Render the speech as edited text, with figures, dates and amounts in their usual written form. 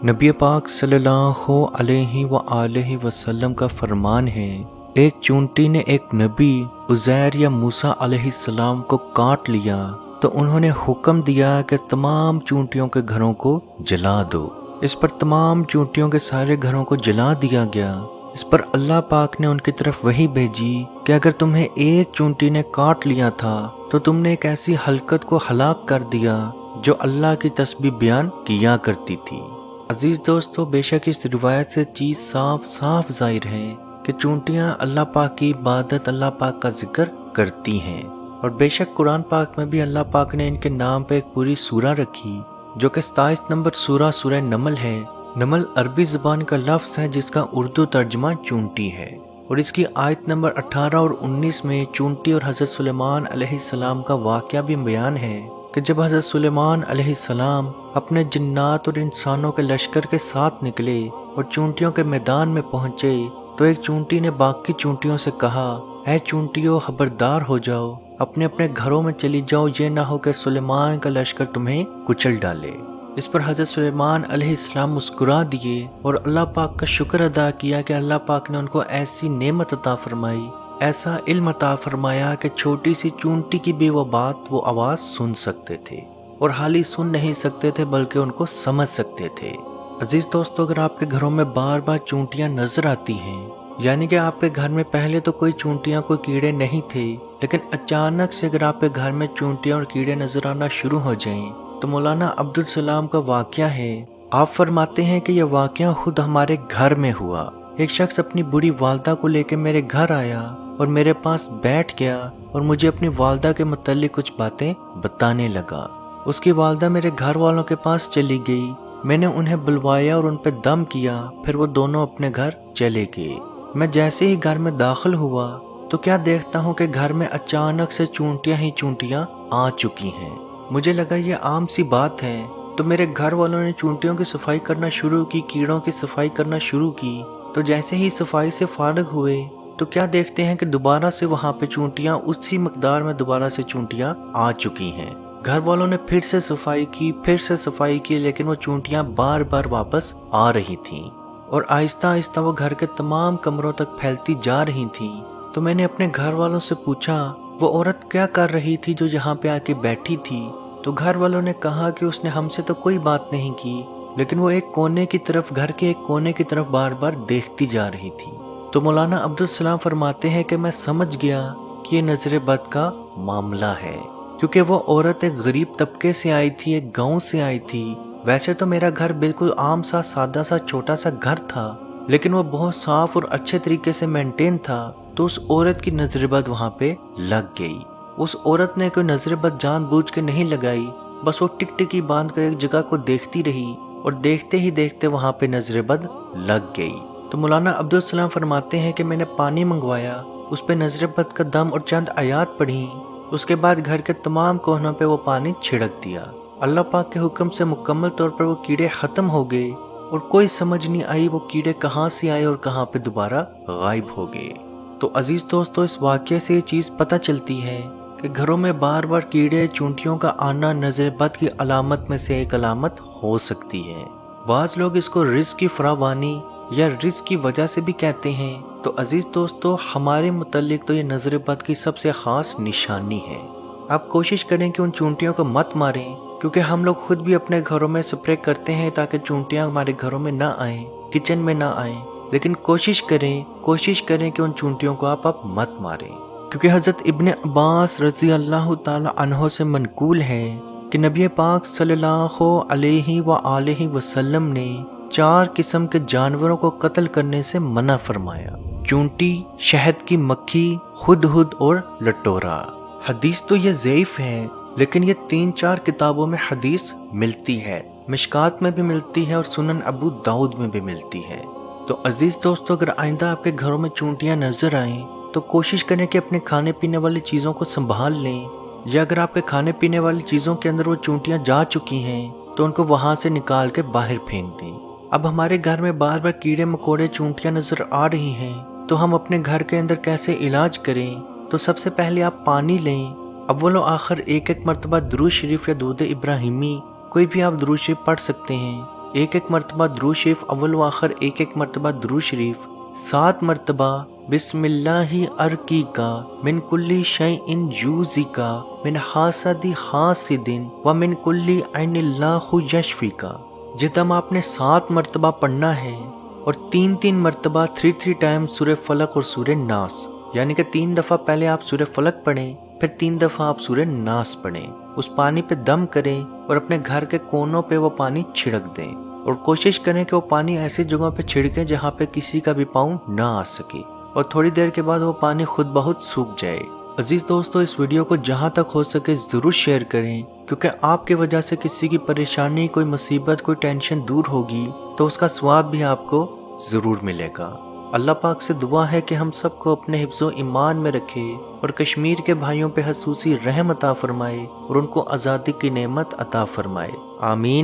नबी पाक सल्लल्लाहु अलैहि व आलिहि वसल्लम का फरमान है, एक चूंटी ने एक नबी उज़ैर या मूसा अलैहिस्सलाम को काट लिया तो उन्होंने हुक्म दिया कि तमाम चूंटियों के घरों को जला दो। इस पर तमाम चूंटियों के सारे घरों को जला दिया गया। इस पर अल्लाह पाक ने उनकी तरफ वही भेजी कि अगर तुम्हें एक चूंटी ने काट लिया था तो तुमने एक ऐसी हलकत को हलाक कर दिया जो अल्लाह की तस्बीह बयान किया करती थी। अजीज दोस्तों, बेशक इस रिवायत से चीज साफ साफ जाहिर है कि चूंटियां अल्लाह पाक की इबादत, अल्लाह पाक का जिक्र करती हैं। और बेशक कुरान पाक में भी अल्लाह पाक ने इनके नाम पे एक पूरी सूरा रखी जो कि 27 नंबर सूरह नमल है। नमल अरबी ज़बान का लफ्ज़ है जिसका उर्दू तर्जमा चूंटी है। और इसकी आयत नंबर 18 और 19 में चूंटी और हज़रत सुलेमान अलैहिस्सलाम का वाक़या भी बयान है कि जब हज़रत सुलेमान अलैहिस्सलाम अपने जिन्नात और इंसानों के लश्कर के साथ निकले और चूंटियों के मैदान में पहुंचे तो एक चूंटी ने बाकी चूंटियों से कहा, ऐ चूंटियों, खबरदार हो जाओ, अपने अपने घरों में चली जाओ, ये ना हो कि सुलेमान का लश्कर तुम्हें कुचल डाले। इस पर हज़रत सुलेमान अलैहिस्सलाम मुस्कुरा दिए और अल्लाह पाक का शुक्र अदा किया कि अल्लाह पाक ने उनको ऐसी नेमत अता फरमाई, ऐसा इल्म अता फरमाया कि छोटी सी चूंटी की भी वो बात, वो आवाज़ सुन सकते थे। और हाल ही सुन नहीं सकते थे बल्कि उनको समझ सकते थे। अजीज दोस्तों, अगर आपके घरों में बार बार चूंटियां नजर आती हैं, यानी कि आपके घर में पहले तो कोई चूंटियां, कोई कीड़े नहीं थे, लेकिन अचानक से अगर आपके घर में चूंटियां और कीड़े नजर आना शुरू हो जाएं, तो मौलाना अब्दुल सलाम का वाकया है। आप फरमाते हैं कि यह वाकया खुद हमारे घर में हुआ। एक शख्स अपनी बुरी वालदा को लेकर मेरे घर आया और मेरे पास बैठ गया और मुझे अपनी वालदा के मुताल्लिक कुछ बातें बताने लगा। उसकी वालदा मेरे घर वालों के पास चली गई। मैंने उन्हें बुलवाया और उन पर दम किया, फिर वो दोनों अपने घर चले गए। मैं जैसे ही घर में दाखिल हुआ तो क्या देखता हूँ कि घर में अचानक से चूंटियां ही चूंटियां आ चुकी हैं। मुझे लगा ये आम सी बात है, तो मेरे घर वालों ने चूंटियों की सफाई करना शुरू की, कीड़ों की सफाई करना शुरू की। तो जैसे ही सफाई से फारिग हुए तो क्या देखते हैं कि दोबारा से वहां पे चूंटियां उसी मकदार में दोबारा से चूंटियां आ चुकी हैं। घर वालों ने फिर से सफाई की, लेकिन वो चूंटियां बार बार वापस आ रही थीं और आहिस्ता आहिस्ता वो घर के तमाम कमरों तक फैलती जा रही थीं। तो मैंने अपने घर वालों से पूछा वो औरत क्या कर रही थी जो यहाँ पे आके बैठी थी। तो घर वालों ने कहा कि उसने हमसे तो कोई बात नहीं की, लेकिन वो एक कोने की तरफ, घर के एक कोने की तरफ बार बार देखती जा रही थी। तो मौलाना अब्दुल सलाम फरमाते हैं कि मैं समझ गया कि ये नजर बद का मामला है, क्योंकि वो औरत एक गरीब तबके से आई थी, एक गांव से आई थी। वैसे तो मेरा घर बिल्कुल आम सा, सादा सा, छोटा सा घर था, लेकिन वो बहुत साफ और अच्छे तरीके से मेंटेन था। तो उस औरत की नजर बद वहां पे लग गई। उस औरत ने कोई नजर बद जानबूझ के नहीं लगाई, बस वो टिकटिकी बांध कर एक जगह को देखती रही और देखते ही देखते वहां पे नजर बद लग गई। तो मौलाना अब्दुल सलाम फरमाते हैं कि मैंने पानी मंगवाया, उस पे नजर बद का दम और चंद आयात पढ़ी। उसके बाद घर के तमाम कोनों पे वो पानी छिड़क दिया। अल्लाह पाक के हुक्म से मुकम्मल तौर पर वो कीड़े खत्म हो गए और कोई समझ नहीं आई वो कीड़े कहाँ से आए और कहाँ पे दोबारा गायब हो गए। तो अजीज दोस्तों, इस वाक़ये से ये चीज़ पता चलती है कि घरों में बार बार कीड़े चूंटियों का आना नजर बद की अलामत में से एक अलामत हो सकती है। बाज़ लोग इसको रिज़्क़ की फरावानी या रिज़्क़ की वजह से भी कहते हैं। तो अजीज दोस्तों, हमारे मुताल्लिक तो ये नजर बद की सबसे खास निशानी है। आप कोशिश करें कि उन चूंटियों को मत मारें, क्योंकि हम लोग खुद भी अपने घरों में स्प्रे करते हैं ताकि चूंटियां हमारे घरों में ना आए, किचन में ना आए। लेकिन कोशिश करें कि उन चूंटियों को आप मत मारें, क्योंकि हजरत इब्ने अब्बास रज़ी अल्लाह ताला अन्हो से मनकूल है कि नबी पाक सल्लल्लाहु अलैहि व आलिहि वसल्लम ने 4 किस्म के जानवरों को कत्ल करने से मना फरमाया: चूंटी, शहद की मक्खी, हुदहुद और लटोरा। हदीस तो ये ज़ईफ है, लेकिन ये 3-4 किताबों में हदीस मिलती है। मिशकात में भी मिलती है और सुनन अबू दाऊद में भी मिलती है। तो अजीज दोस्तों, अगर आइंदा आपके घरों में चूंटियां नजर आएं तो कोशिश करें कि अपने खाने पीने वाली चीज़ों को संभाल लें, या अगर आपके खाने पीने वाली चीज़ों के अंदर वो चूंटियां जा चुकी हैं तो उनको वहां से निकाल के बाहर फेंक दें। अब हमारे घर में बार बार कीड़े मकोड़े चूंटियां नजर आ रही हैं, तो हम अपने घर के अंदर कैसे इलाज करें? तो सबसे पहले आप पानी लें। अव्वल आखिर एक मरतबा दुरूद शरीफ या दूध इब्राहिमी, कोई भी आप दुरूद शरीफ पढ़ सकते हैं। ایک ایک مرتبہ درود شریف اول و آخر ایک ایک مرتبہ درود شریف، 7 مرتبہ بسم اللہ ارقی کا من کلی شیء یوزی کا من حاسد حاسد و من کلی عین اللہ یشفی کا۔ یہ دم آپ نے 7 مرتبہ پڑھنا ہے اور 3 مرتبہ 3 ٹائم سورہ فلق اور سورہ ناس، یعنی کہ 3 دفعہ پہلے آپ سورہ فلق پڑھیں، پھر 3 دفعہ آپ سورہ ناس پڑھیں۔ اس پانی پہ دم کریں اور اپنے گھر کے کونوں پہ وہ پانی چھڑک دیں، اور کوشش کریں کہ وہ پانی ایسی جگہوں پہ چھڑکیں جہاں پہ کسی کا بھی پاؤں نہ آ سکے، اور تھوڑی دیر کے بعد وہ پانی خود بخود سوکھ جائے۔ عزیز دوستو، اس ویڈیو کو جہاں تک ہو سکے ضرور شیئر کریں، کیونکہ آپ کی وجہ سے کسی کی پریشانی، کوئی مصیبت، کوئی ٹینشن دور ہوگی تو اس کا ثواب بھی آپ کو ضرور ملے گا۔ اللہ پاک سے دعا ہے کہ ہم سب کو اپنے حفظ و ایمان میں رکھے اور کشمیر کے بھائیوں پہ خصوصی رحم عطا فرمائے اور ان کو آزادی کی نعمت عطا فرمائے، آمین۔